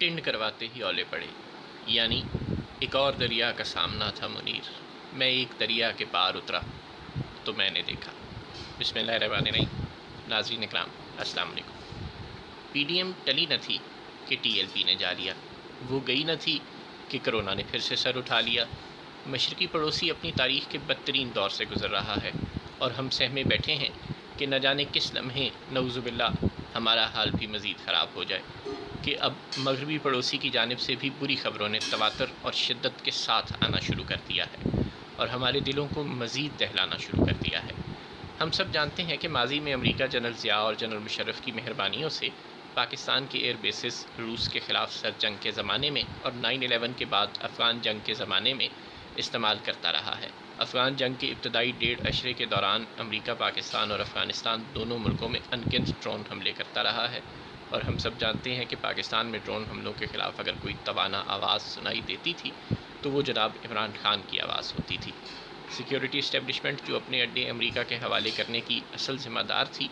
Attend کرواتے ہی اولے پڑے، یعنی ایک اور دریا کا سامنا تھا منیر۔ میں ایک دریا کے پار اترا تو میں نے دیکھا۔ بسم اللہ الرحمن الرحیم۔ ناظرین اکرام السلام علیکم۔ پی ڈی ایم ٹلی نہ تھی کہ ٹی ایل پی نے جا لیا، وہ گئی نہ تھی کہ کرونا نے پھر سے سر اٹھا لیا۔ مشرقی پڑوسی اپنی تاریخ کے بدترین دور سے گزر رہا ہے اور ہم سہمے بیٹھے ہیں کہ نہ جانے کس لمحے نعوذ باللہ ہمارا حال بھی مزید خراب ہو جائے، کہ اب مغربی پڑوسی کی جانب سے بھی بری خبروں نے تواتر اور شدت کے ساتھ آنا شروع کر دیا ہے اور ہمارے دلوں کو مزید دہلانا شروع کر دیا ہے۔ ہم سب جانتے ہیں کہ ماضی میں امریکہ جنرل ضیاء اور جنرل مشرف کی مہربانیوں سے پاکستان کے ایئر بیسز روس کے خلاف سر جنگ کے زمانے میں اور 9/11 کے بعد افغان جنگ کے زمانے میں استعمال کرتا رہا ہے۔ افغان جنگ کے ابتدائی 1.5 عشرے کے دوران امریکہ پاکستان اور افغانستان دونوں ملکوں میں انگنت ڈرون حملے کرتا رہا ہے، اور ہم سب جانتے ہیں کہ پاکستان میں ڈرون حملوں کے خلاف اگر کوئی توانا آواز سنائی دیتی تھی تو وہ جناب عمران خان کی آواز ہوتی تھی۔ سیکیورٹی اسٹیبلشمنٹ جو اپنے اڈے امریکہ کے حوالے کرنے کی اصل ذمہ دار تھی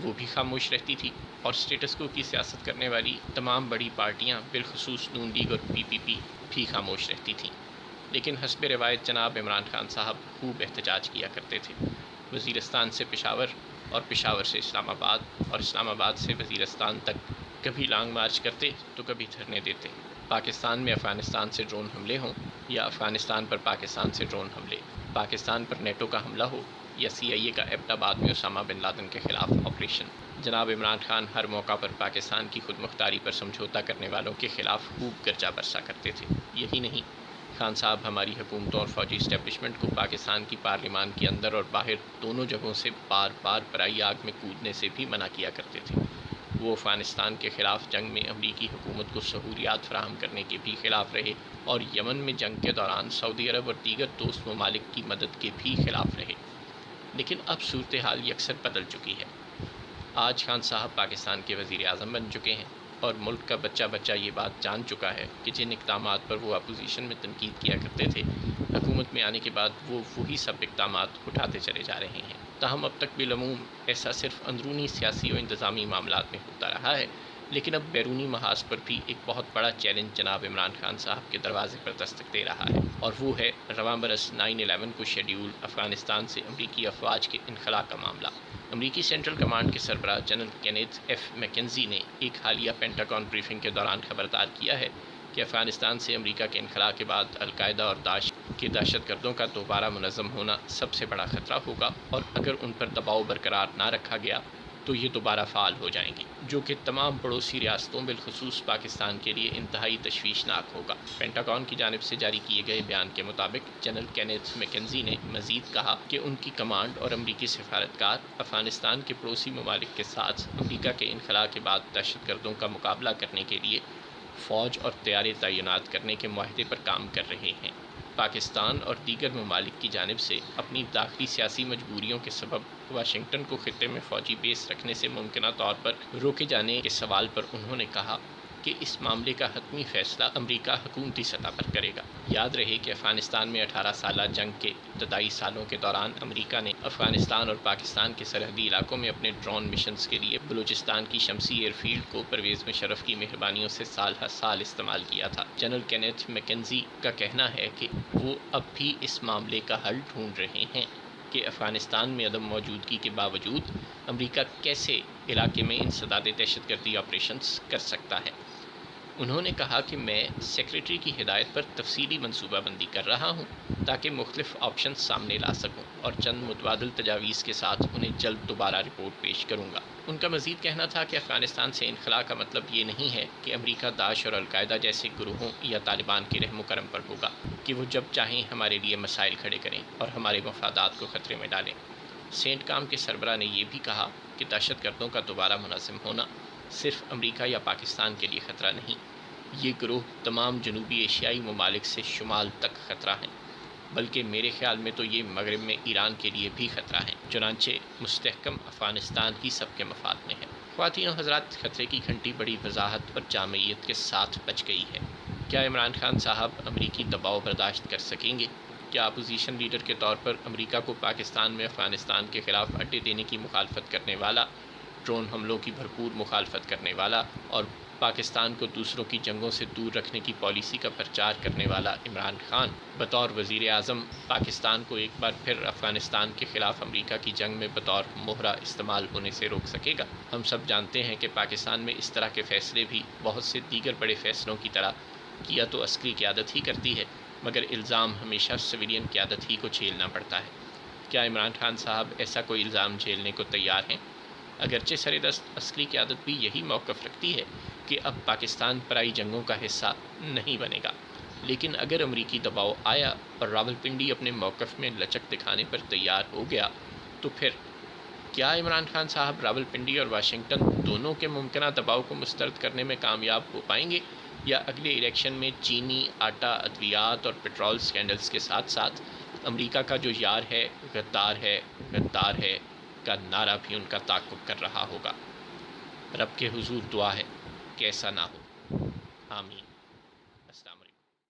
وہ بھی خاموش رہتی تھی، اور اسٹیٹس کو کی سیاست کرنے والی تمام بڑی پارٹیاں بالخصوص نون لیگ اور پی پی پی بھی خاموش رہتی تھیں۔ لیکن حسب روایت جناب عمران خان صاحب خوب احتجاج کیا کرتے تھے۔ وزیرستان سے پشاور اور پشاور سے اسلام آباد اور اسلام آباد سے وزیرستان تک کبھی لانگ مارچ کرتے تو کبھی دھرنے دیتے۔ پاکستان میں افغانستان سے ڈرون حملے ہوں یا افغانستان پر پاکستان سے ڈرون حملے، پاکستان پر نیٹو کا حملہ ہو یا سی آئی اے کا ایبٹ آباد میں اسامہ بن لادن کے خلاف آپریشن، جناب عمران خان ہر موقع پر پاکستان کی خود مختاری پر سمجھوتا کرنے والوں کے خلاف خوب گرجا برسا کرتے تھے۔ یہی نہیں، خان صاحب ہماری حکومتوں اور فوجی اسٹیبلشمنٹ کو پاکستان کی پارلیمان کے اندر اور باہر دونوں جگہوں سے بار بار پرائی آگ میں کودنے سے بھی منع کیا کرتے تھے۔ وہ افغانستان کے خلاف جنگ میں امریکی حکومت کو سہولیات فراہم کرنے کے بھی خلاف رہے، اور یمن میں جنگ کے دوران سعودی عرب اور دیگر دوست ممالک کی مدد کے بھی خلاف رہے۔ لیکن اب صورتحال یکسر بدل چکی ہے۔ آج خان صاحب پاکستان کے وزیر اعظم بن چکے ہیں، اور ملک کا بچہ بچہ یہ بات جان چکا ہے کہ جن اقدامات پر وہ اپوزیشن میں تنقید کیا کرتے تھے، حکومت میں آنے کے بعد وہ وہی سب اقدامات اٹھاتے چلے جا رہے ہیں۔ تاہم اب تک بالعموم ایسا صرف اندرونی سیاسی و انتظامی معاملات میں ہوتا رہا ہے، لیکن اب بیرونی محاذ پر بھی ایک بہت بڑا چیلنج جناب عمران خان صاحب کے دروازے پر دستک دے رہا ہے، اور وہ ہے رواں برس 9/11 کو شیڈیول افغانستان سے امریکی افواج کے انخلاء کا معاملہ۔ امریکی سینٹرل کمانڈ کے سربراہ جنرل کینیتھ ایف میکنزی نے ایک حالیہ پینٹاگون بریفنگ کے دوران خبردار کیا ہے کہ افغانستان سے امریکہ کے انخلاء کے بعد القاعدہ اور داعش کے دہشت گردوں کا دوبارہ منظم ہونا سب سے بڑا خطرہ ہوگا، اور اگر ان پر دباؤ برقرار نہ رکھا گیا تو یہ دوبارہ فعال ہو جائیں گے، جو کہ تمام پڑوسی ریاستوں بالخصوص پاکستان کے لیے انتہائی تشویشناک ہوگا۔ پینٹاگون کی جانب سے جاری کیے گئے بیان کے مطابق جنرل کینیتھ میکنزی نے مزید کہا کہ ان کی کمانڈ اور امریکی سفارتکار افغانستان کے پڑوسی ممالک کے ساتھ امریکہ کے انخلاء کے بعد دہشت گردوں کا مقابلہ کرنے کے لیے فوج اور طیارے تعینات کرنے کے معاہدے پر کام کر رہے ہیں۔ پاکستان اور دیگر ممالک کی جانب سے اپنی داخلی سیاسی مجبوریوں کے سبب واشنگٹن کو خطے میں فوجی بیس رکھنے سے ممکنہ طور پر روکے جانے کے سوال پر انہوں نے کہا کہ اس معاملے کا حتمی فیصلہ امریکہ حکومتی سطح پر کرے گا۔ یاد رہے کہ افغانستان میں 18 سالہ جنگ کے ابتدائی سالوں کے دوران امریکہ نے افغانستان اور پاکستان کے سرحدی علاقوں میں اپنے ڈرون مشنز کے لیے بلوچستان کی شمسی ایئر فیلڈ کو پرویز مشرف کی مہربانیوں سے سال ہر سال استعمال کیا تھا۔ جنرل کینیتھ میکنزی کا کہنا ہے کہ وہ اب بھی اس معاملے کا حل ڈھونڈ رہے ہیں کہ افغانستان میں عدم موجودگی کے باوجود امریکہ کیسے علاقے میں انسداد دہشت گردی آپریشنز کر سکتا ہے۔ انہوں نے کہا کہ میں سیکریٹری کی ہدایت پر تفصیلی منصوبہ بندی کر رہا ہوں تاکہ مختلف آپشنز سامنے لا سکوں، اور چند متبادل تجاویز کے ساتھ انہیں جلد دوبارہ رپورٹ پیش کروں گا۔ ان کا مزید کہنا تھا کہ افغانستان سے انخلاء کا مطلب یہ نہیں ہے کہ امریکہ داعش اور القاعدہ جیسے گروہوں یا طالبان کے رحم و کرم پر ہوگا کہ وہ جب چاہیں ہمارے لیے مسائل کھڑے کریں اور ہمارے مفادات کو خطرے میں ڈالیں۔ سینٹ کام کے سربراہ نے یہ بھی کہا کہ دہشت گردوں کا دوبارہ منظم ہونا صرف امریکہ یا پاکستان کے لیے خطرہ نہیں، یہ گروہ تمام جنوبی ایشیائی ممالک سے شمال تک خطرہ ہیں، بلکہ میرے خیال میں تو یہ مغرب میں ایران کے لیے بھی خطرہ ہیں، چنانچہ مستحکم افغانستان ہی سب کے مفاد میں ہے۔ خواتین و حضرات، خطرے کی گھنٹی بڑی وضاحت اور جامعیت کے ساتھ بج گئی ہے۔ کیا عمران خان صاحب امریکی دباؤ برداشت کر سکیں گے؟ کیا اپوزیشن لیڈر کے طور پر امریکہ کو پاکستان میں افغانستان کے خلاف اڈے دینے کی مخالفت کرنے والا، ڈرون حملوں کی بھرپور مخالفت کرنے والا اور پاکستان کو دوسروں کی جنگوں سے دور رکھنے کی پالیسی کا پرچار کرنے والا عمران خان بطور وزیر اعظم پاکستان کو ایک بار پھر افغانستان کے خلاف امریکہ کی جنگ میں بطور مہرہ استعمال ہونے سے روک سکے گا؟ ہم سب جانتے ہیں کہ پاکستان میں اس طرح کے فیصلے بھی بہت سے دیگر بڑے فیصلوں کی طرح کیا تو عسکری قیادت ہی کرتی ہے، مگر الزام ہمیشہ سویلین قیادت ہی کو جھیلنا پڑتا ہے۔ کیا عمران خان صاحب ایسا کوئی الزام جھیلنے کو تیار ہیں؟ اگرچہ سر دست عسکری قیادت بھی یہی موقف رکھتی ہے کہ اب پاکستان پرائی جنگوں کا حصہ نہیں بنے گا، لیکن اگر امریکی دباؤ آیا اور راولپنڈی اپنے موقف میں لچک دکھانے پر تیار ہو گیا تو پھر کیا عمران خان صاحب راولپنڈی اور واشنگٹن دونوں کے ممکنہ دباؤ کو مسترد کرنے میں کامیاب ہو پائیں گے، یا اگلے الیکشن میں چینی آٹا، ادویات اور پیٹرول سکینڈلز کے ساتھ ساتھ امریکہ کا جو یار ہے، غدار ہے، غدار ہے کا نعرہ بھی ان کا تعاقب کر رہا ہوگا؟ رب کے حضور دعا ہے کہ ایسا نہ ہو، آمین۔ السلام علیکم۔